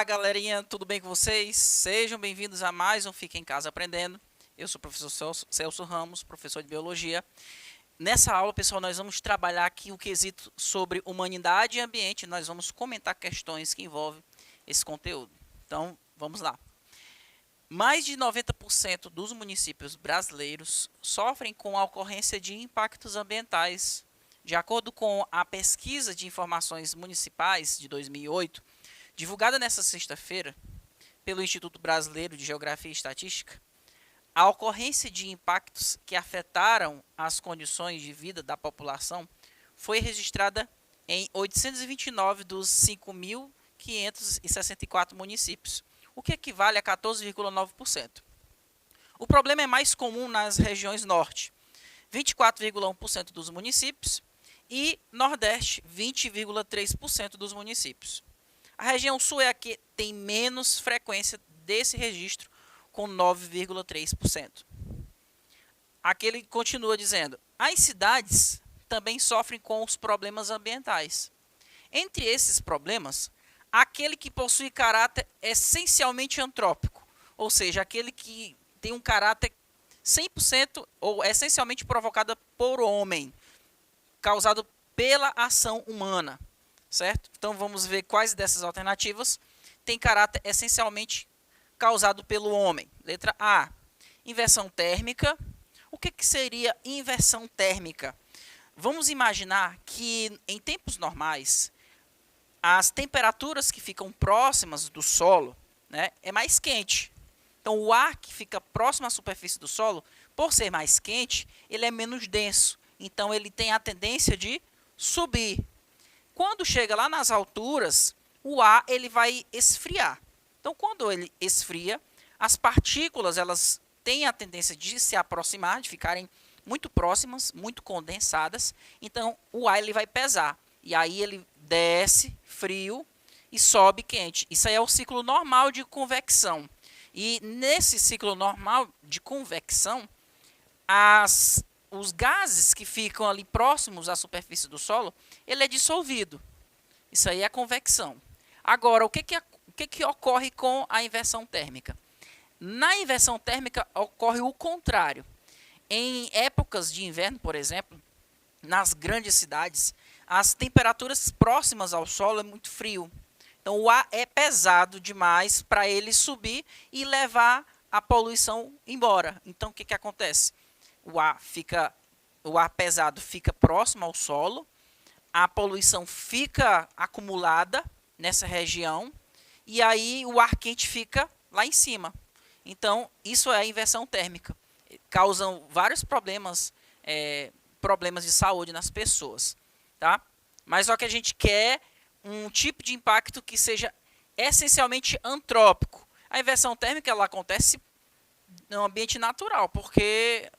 galerinha, tudo bem com vocês? Sejam bem-vindos a mais um Fica em Casa Aprendendo. Eu sou o professor Celso Ramos, professor de Biologia. Nessa aula, pessoal, nós vamos trabalhar aqui o quesito sobre humanidade e ambiente. Nós vamos comentar questões que envolvem esse conteúdo. Então, vamos lá. Mais de 90% dos municípios brasileiros sofrem com a ocorrência de impactos ambientais. De acordo com a Pesquisa de Informações Municipais de 2008, divulgada nesta sexta-feira pelo Instituto Brasileiro de Geografia e Estatística, a ocorrência de impactos que afetaram as condições de vida da população foi registrada em 829 dos 5.564 municípios, o que equivale a 14,9%. O problema é mais comum nas regiões norte, 24,1% dos municípios, e nordeste, 20,3% dos municípios. A região sul é a que tem menos frequência desse registro, com 9,3%. Aqui ele continua dizendo: as cidades também sofrem com os problemas ambientais. Entre esses problemas, aquele que possui caráter essencialmente antrópico, ou seja, aquele que tem um caráter 100% ou essencialmente provocado por homem, causado pela ação humana, certo? Então vamos ver quais dessas alternativas têm caráter essencialmente causado pelo homem. Letra A, inversão térmica. O que seria inversão térmica? Vamos imaginar que em tempos normais, as temperaturas que ficam próximas do solo, né, é mais quente. Então o ar que fica próximo à superfície do solo, por ser mais quente, ele é menos denso. Então ele tem a tendência de subir. Quando chega lá nas alturas, o ar ele vai esfriar. Então quando ele esfria, as partículas elas têm a tendência de se aproximar, de ficarem muito próximas, muito condensadas. Então o ar ele vai pesar. E aí ele desce frio e sobe quente. Isso aí é o ciclo normal de convecção. E nesse ciclo normal de convecção, os gases que ficam ali próximos à superfície do solo, ele é dissolvido. Isso aí é a convecção. Agora, o que ocorre com a inversão térmica? Na inversão térmica ocorre o contrário. Em épocas de inverno, por exemplo, nas grandes cidades, as temperaturas próximas ao solo é muito frio. Então o ar é pesado demais para ele subir e levar a poluição embora. Então o que acontece? O ar pesado fica próximo ao solo, a poluição fica acumulada nessa região e aí o ar quente fica lá em cima. Então isso é a inversão térmica. Causam vários problemas de saúde nas pessoas, tá? Mas só que a gente quer um tipo de impacto que seja essencialmente antrópico. A inversão térmica ela acontece no ambiente natural, porque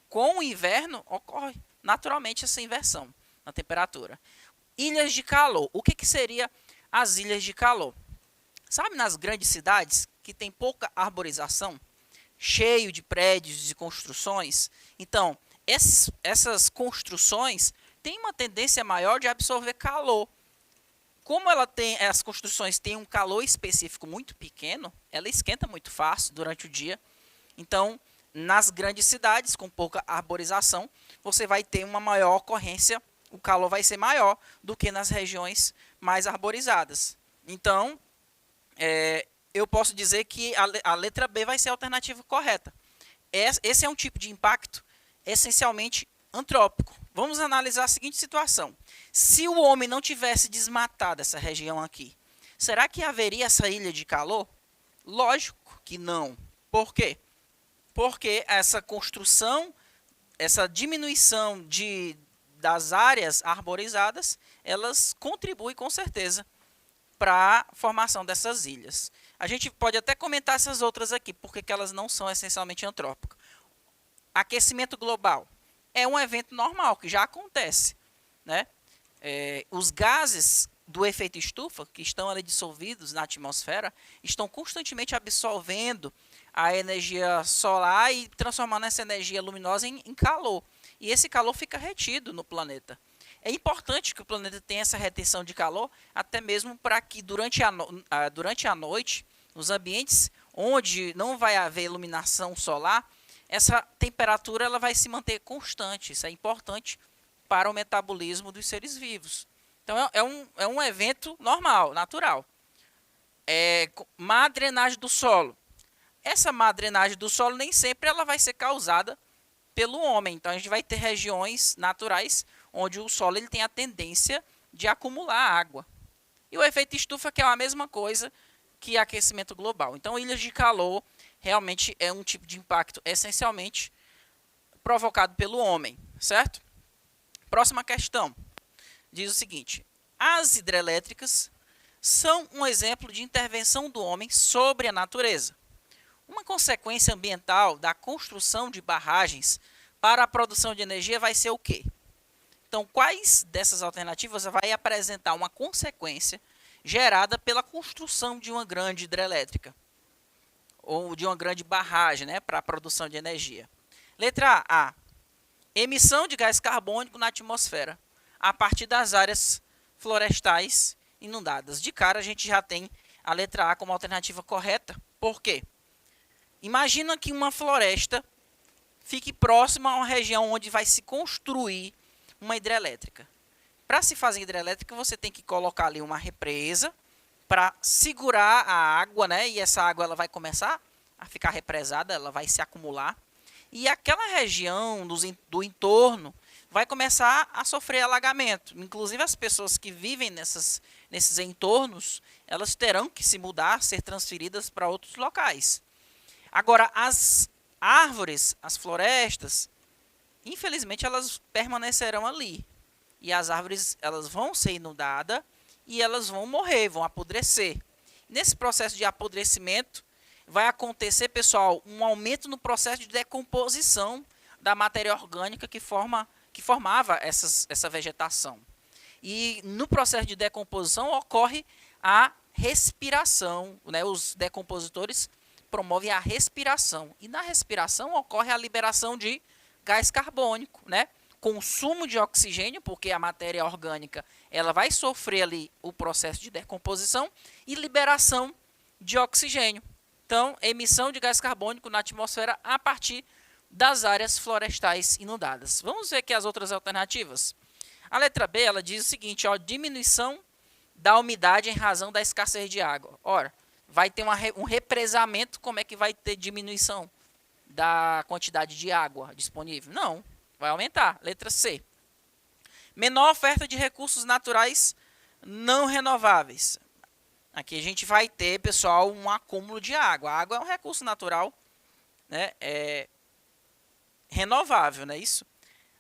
com o inverno ocorre naturalmente essa inversão na temperatura. Ilhas de calor. O que seria as ilhas de calor? Sabe, nas grandes cidades que tem pouca arborização, cheio de prédios e construções, então essas construções têm uma tendência maior de absorver calor. Como as construções têm um calor específico muito pequeno, ela esquenta muito fácil durante o dia. Então, nas grandes cidades, com pouca arborização, você vai ter uma maior ocorrência, o calor vai ser maior do que nas regiões mais arborizadas. Então, eu posso dizer que a letra B vai ser a alternativa correta. Esse é um tipo de impacto essencialmente antrópico. Vamos analisar a seguinte situação. Se o homem não tivesse desmatado essa região aqui, será que haveria essa ilha de calor? Lógico que não. Por quê? Porque essa construção, essa diminuição das áreas arborizadas, elas contribuem com certeza para a formação dessas ilhas. A gente pode até comentar essas outras aqui, porque elas não são essencialmente antrópicas. Aquecimento global é um evento normal, que já acontece, né? Os gases do efeito estufa, que estão ali dissolvidos na atmosfera, estão constantemente absorvendo a energia solar e transformando essa energia luminosa em calor. E esse calor fica retido no planeta. É importante que o planeta tenha essa retenção de calor, até mesmo para que durante a noite, nos ambientes onde não vai haver iluminação solar, essa temperatura ela vai se manter constante. Isso é importante para o metabolismo dos seres vivos. Então é um evento normal, natural. Má drenagem do solo. Essa má drenagem do solo nem sempre ela vai ser causada pelo homem. Então a gente vai ter regiões naturais onde o solo ele tem a tendência de acumular água. E o efeito estufa, que é a mesma coisa que aquecimento global. Então ilhas de calor realmente é um tipo de impacto essencialmente provocado pelo homem, certo? Próxima questão. Diz o seguinte: as hidrelétricas são um exemplo de intervenção do homem sobre a natureza. Uma consequência ambiental da construção de barragens para a produção de energia vai ser o quê? Então, quais dessas alternativas vai apresentar uma consequência gerada pela construção de uma grande hidrelétrica ou de uma grande barragem, né, para a produção de energia? Letra A. Emissão de gás carbônico na atmosfera a partir das áreas florestais inundadas. De cara, a gente já tem a letra A como alternativa correta. Por quê? Imagina que uma floresta fique próxima a uma região onde vai se construir uma hidrelétrica. Para se fazer hidrelétrica, você tem que colocar ali uma represa para segurar a água, né? E essa água ela vai começar a ficar represada, ela vai se acumular. E aquela região do entorno vai começar a sofrer alagamento. Inclusive as pessoas que vivem nesses entornos, elas terão que se mudar, ser transferidas para outros locais. Agora, as árvores, as florestas, infelizmente elas permanecerão ali. E as árvores elas vão ser inundadas e elas vão morrer, vão apodrecer. Nesse processo de apodrecimento, vai acontecer, pessoal, um aumento no processo de decomposição da matéria orgânica que formava essa vegetação. E no processo de decomposição ocorre a respiração, né? Os decompositores promovem a respiração. E na respiração ocorre a liberação de gás carbônico, né? Consumo de oxigênio, porque a matéria orgânica ela vai sofrer ali o processo de decomposição, e liberação de oxigênio. Então, emissão de gás carbônico na atmosfera a partir das áreas florestais inundadas. Vamos ver aqui as outras alternativas. A letra B, ela diz o seguinte, ó, diminuição da umidade em razão da escassez de água. Ora, vai ter um represamento, como é que vai ter diminuição da quantidade de água disponível? Não, vai aumentar. Letra C. Menor oferta de recursos naturais não renováveis. Aqui a gente vai ter, pessoal, um acúmulo de água. A água é um recurso natural, né, renovável, não é isso?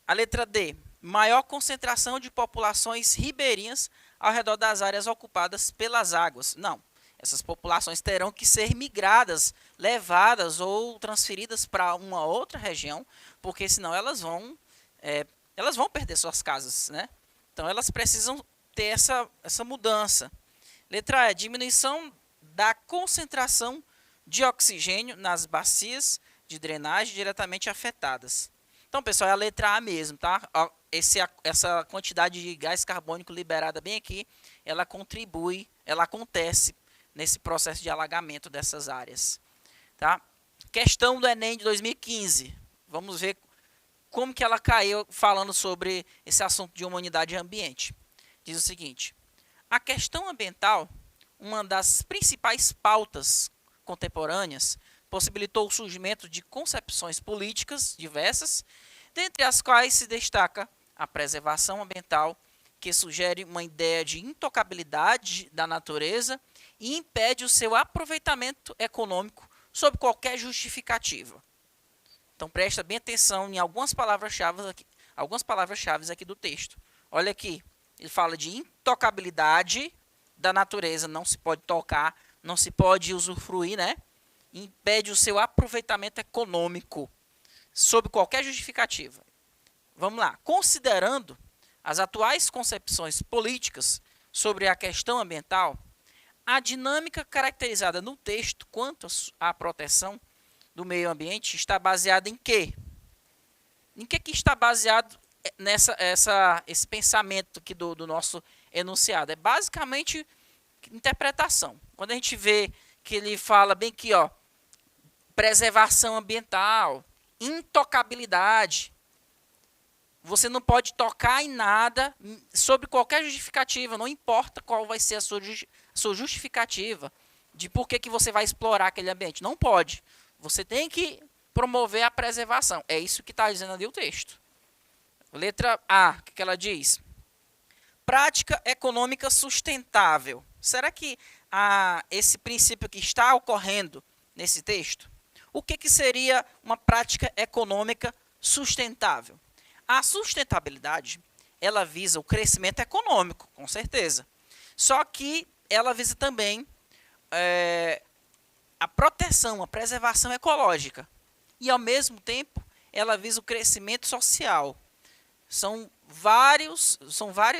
A letra D. Maior concentração de populações ribeirinhas ao redor das áreas ocupadas pelas águas. Não. Essas populações terão que ser migradas, levadas ou transferidas para uma outra região, porque senão elas vão perder suas casas, né? Então elas precisam ter essa mudança. Letra E, diminuição da concentração de oxigênio nas bacias de drenagem diretamente afetadas. Então, pessoal, é a letra A mesmo, tá? Essa quantidade de gás carbônico liberada bem aqui, ela contribui, ela acontece nesse processo de alagamento dessas áreas, tá? Questão do Enem de 2015. Vamos ver como que ela caiu falando sobre esse assunto de humanidade e ambiente. Diz o seguinte: a questão ambiental, uma das principais pautas contemporâneas, possibilitou o surgimento de concepções políticas diversas, dentre as quais se destaca a preservação ambiental, que sugere uma ideia de intocabilidade da natureza e impede o seu aproveitamento econômico sob qualquer justificativa. Então presta bem atenção em algumas palavras-chave aqui do texto. Olha aqui, ele fala de intocabilidade da natureza, não se pode tocar, não se pode usufruir, né? Impede o seu aproveitamento econômico sob qualquer justificativa. Vamos lá, considerando as atuais concepções políticas sobre a questão ambiental, a dinâmica caracterizada no texto quanto à proteção do meio ambiente está baseada em quê? Em que está baseado esse pensamento aqui do nosso enunciado? É basicamente interpretação. Quando a gente vê que ele fala bem aqui, ó, preservação ambiental, intocabilidade, você não pode tocar em nada sobre qualquer justificativa, não importa qual vai ser a sua justificativa de por que você vai explorar aquele ambiente. Não pode. Você tem que promover a preservação. É isso que está dizendo ali o texto. Letra A, o que ela diz? Prática econômica sustentável. Será que esse princípio que está ocorrendo nesse texto? O que seria uma prática econômica sustentável? A sustentabilidade, ela visa o crescimento econômico, com certeza. Só que ela visa também a proteção, a preservação ecológica. E, ao mesmo tempo, ela visa o crescimento social. São vários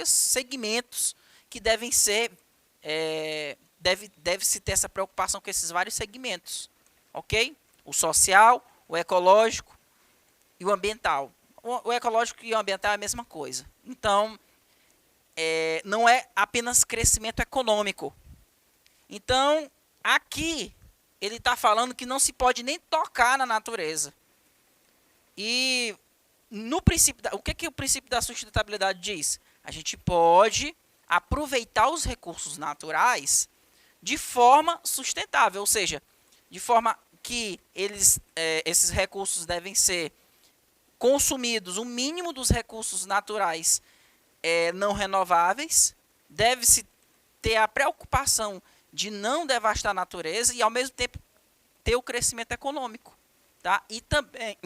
segmentos que devem ser, deve-se ter essa preocupação com esses vários segmentos. Ok? O social, o ecológico e o ambiental. O ecológico e o ambiental é a mesma coisa. Então, não é apenas crescimento econômico. Então, aqui, ele está falando que não se pode nem tocar na natureza. E, no princípio, o que o princípio da sustentabilidade diz? A gente pode aproveitar os recursos naturais de forma sustentável, ou seja, de forma que esses recursos devem ser consumidos, o mínimo dos recursos naturais não renováveis, deve-se ter a preocupação de não devastar a natureza e, ao mesmo tempo, ter o crescimento econômico. Tá? E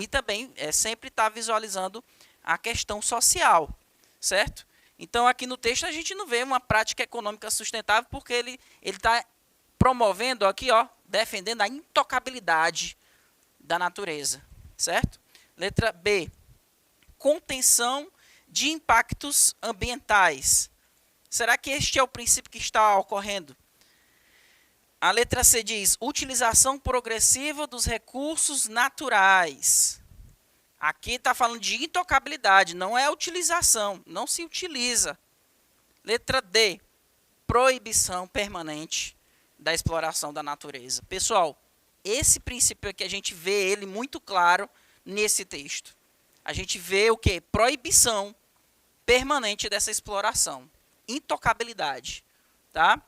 também sempre está visualizando a questão social, certo? Então, aqui no texto, a gente não vê uma prática econômica sustentável, porque ele está promovendo aqui, ó, defendendo a intocabilidade da natureza, certo? Letra B, contenção de impactos ambientais. Será que este é o princípio que está ocorrendo? A letra C diz, utilização progressiva dos recursos naturais. Aqui está falando de intocabilidade, não é utilização, não se utiliza. Letra D, proibição permanente da exploração da natureza. Pessoal, esse princípio aqui a gente vê ele muito claro nesse texto. A gente vê o quê? Proibição permanente dessa exploração. Intocabilidade. Tá?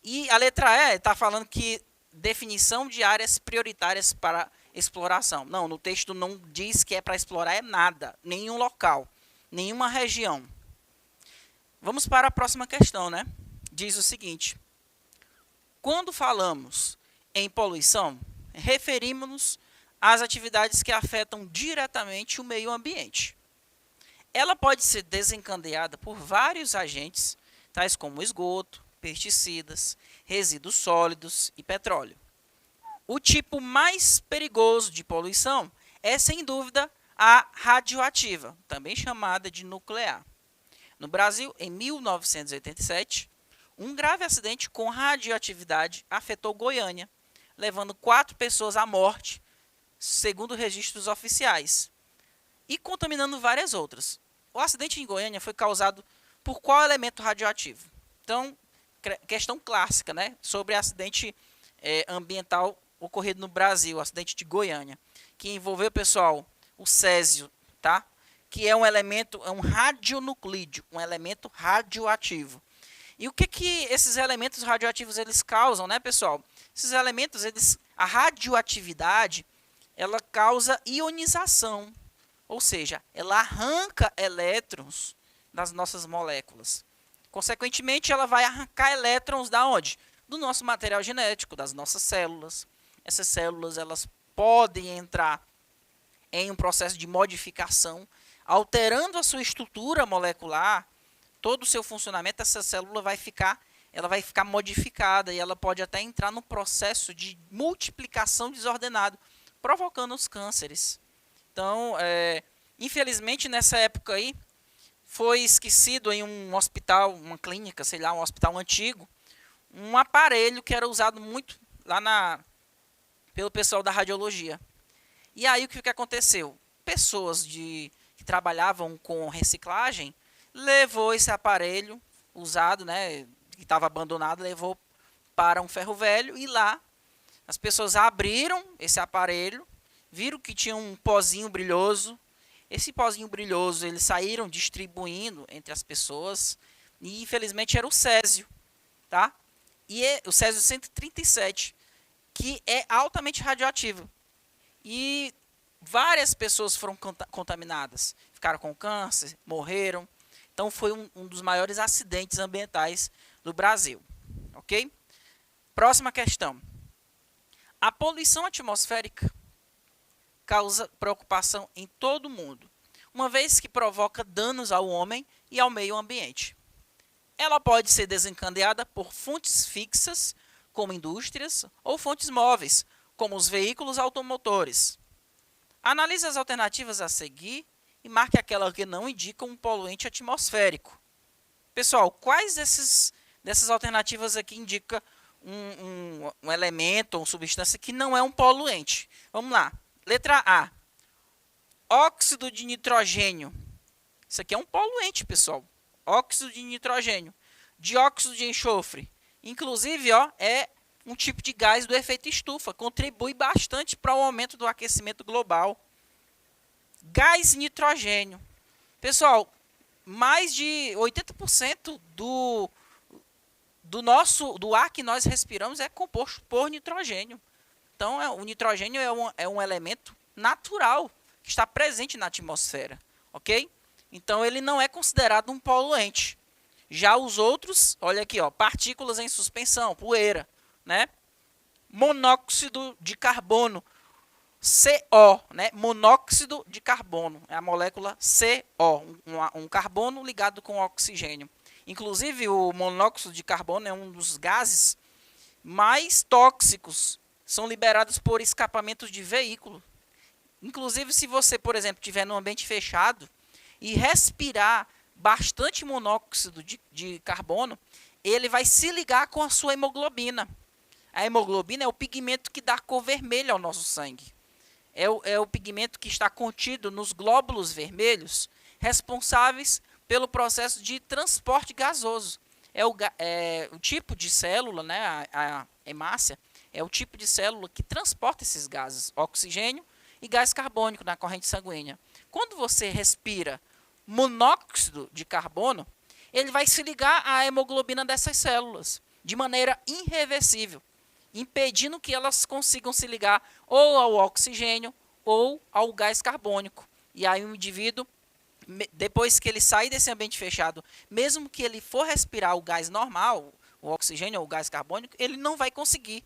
E a letra E está falando que definição de áreas prioritárias para exploração. Não, no texto não diz que é para explorar nada, nenhum local, nenhuma região. Vamos para a próxima questão, né? Diz o seguinte: quando falamos em poluição, referimos-nos às atividades que afetam diretamente o meio ambiente. Ela pode ser desencadeada por vários agentes, tais como esgoto, pesticidas, resíduos sólidos e petróleo. O tipo mais perigoso de poluição é, sem dúvida, a radioativa, também chamada de nuclear. No Brasil, em 1987, um grave acidente com radioatividade afetou Goiânia, levando 4 pessoas à morte, segundo registros oficiais, e contaminando várias outras. O acidente em Goiânia foi causado por qual elemento radioativo? Então, questão clássica, né, sobre acidente ambiental ocorrido no Brasil, o acidente de Goiânia, que envolveu, pessoal, o césio, tá? Que é um elemento, é um radionuclídeo, um elemento radioativo. E o que esses elementos radioativos eles causam, né, pessoal? Esses elementos, a radioatividade, ela causa ionização, ou seja, ela arranca elétrons das nossas moléculas. Consequentemente, ela vai arrancar elétrons da onde? Do nosso material genético, das nossas células. Essas células elas podem entrar em um processo de modificação, alterando a sua estrutura molecular, todo o seu funcionamento. Essa célula vai ficar modificada e ela pode até entrar no processo de multiplicação desordenado, provocando os cânceres. Então, infelizmente, nessa época aí, foi esquecido em um hospital, uma clínica, sei lá, um hospital antigo, um aparelho que era usado muito lá pelo pessoal da radiologia. E aí o que aconteceu? Pessoas que trabalhavam com reciclagem, levou esse aparelho usado, né, que estava abandonado, levou para um ferro velho e lá as pessoas abriram esse aparelho, viram que tinha um pozinho brilhoso. Esse pozinho brilhoso eles saíram distribuindo entre as pessoas e infelizmente era o césio, tá? E o césio 137, que é altamente radioativo. E várias pessoas foram contaminadas, ficaram com câncer, morreram. Então foi um dos maiores acidentes ambientais do Brasil, ok? Próxima questão. A poluição atmosférica causa preocupação em todo o mundo, uma vez que provoca danos ao homem e ao meio ambiente. Ela pode ser desencadeada por fontes fixas, como indústrias, ou fontes móveis, como os veículos automotores. Analise as alternativas a seguir e marque aquela que não indica um poluente atmosférico. Pessoal, quais dessas alternativas aqui indica um elemento ou substância que não é um poluente? Vamos lá. Letra A. Óxido de nitrogênio. Isso aqui é um poluente, pessoal. Óxido de nitrogênio. Dióxido de enxofre. Inclusive, ó, é um tipo de gás do efeito estufa. Contribui bastante para o aumento do aquecimento global. Gás nitrogênio. Pessoal, mais de 80% do ar que nós respiramos é composto por nitrogênio. Então, o nitrogênio é um elemento natural que está presente na atmosfera, ok? Então, ele não é considerado um poluente. Já os outros, olha aqui, ó, partículas em suspensão, poeira, né? Monóxido de carbono, CO, né? Monóxido de carbono, é a molécula CO, um carbono ligado com oxigênio. Inclusive, o monóxido de carbono é um dos gases mais tóxicos, são liberados por escapamentos de veículo. Inclusive, se você, por exemplo, estiver num ambiente fechado e respirar bastante monóxido de carbono, ele vai se ligar com a sua hemoglobina. A hemoglobina é o pigmento que dá cor vermelha ao nosso sangue. É o pigmento que está contido nos glóbulos vermelhos, responsáveis pelo processo de transporte gasoso. É o tipo de célula, né, a hemácia, é o tipo de célula que transporta esses gases, oxigênio e gás carbônico na corrente sanguínea. Quando você respira monóxido de carbono, ele vai se ligar à hemoglobina dessas células de maneira irreversível, impedindo que elas consigam se ligar ou ao oxigênio ou ao gás carbônico. E aí o indivíduo, depois que ele sai desse ambiente fechado, mesmo que ele for respirar o gás normal, o oxigênio ou o gás carbônico, ele não vai conseguir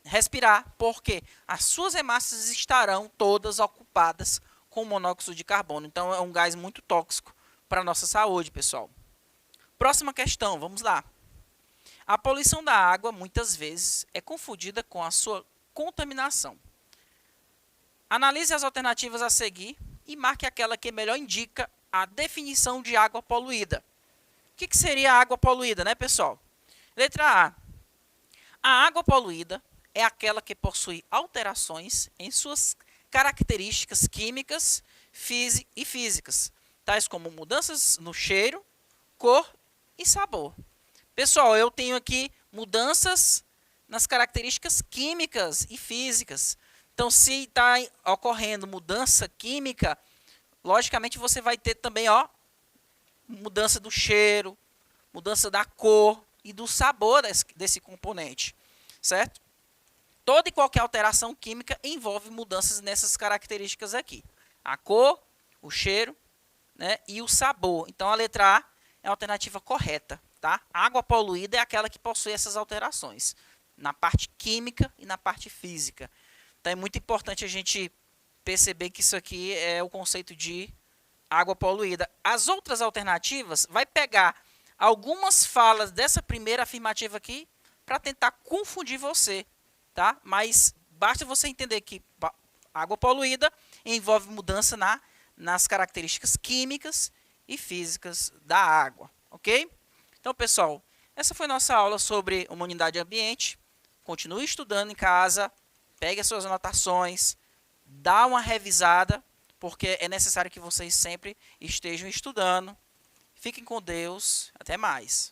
respirar, porque as suas hemácias estarão todas ocupadas com monóxido de carbono. Então, é um gás muito tóxico para a nossa saúde, pessoal. Próxima questão, vamos lá. A poluição da água, muitas vezes, é confundida com a sua contaminação. Analise as alternativas a seguir e marque aquela que melhor indica a definição de água poluída. O que seria água poluída, né, pessoal? Letra A. A água poluída é aquela que possui alterações em suas características químicas e físicas, tais como mudanças no cheiro, cor e sabor. Pessoal, eu tenho aqui mudanças nas características químicas e físicas. Então, se está ocorrendo mudança química, logicamente você vai ter também, ó, mudança do cheiro, mudança da cor e do sabor desse componente, certo? Toda e qualquer alteração química envolve mudanças nessas características aqui. A cor, o cheiro, né, e o sabor. Então, a letra A é a alternativa correta. Tá? A água poluída é aquela que possui essas alterações, na parte química e na parte física. Então, é muito importante a gente perceber que isso aqui é o conceito de água poluída. As outras alternativas vai pegar algumas falas dessa primeira afirmativa aqui para tentar confundir você, tá? Mas basta você entender que água poluída envolve mudança nas características químicas e físicas da água, ok? Então, pessoal, essa foi nossa aula sobre humanidade e ambiente. Continue estudando em casa, pegue as suas anotações, dá uma revisada, porque é necessário que vocês sempre estejam estudando. Fiquem com Deus. Até mais.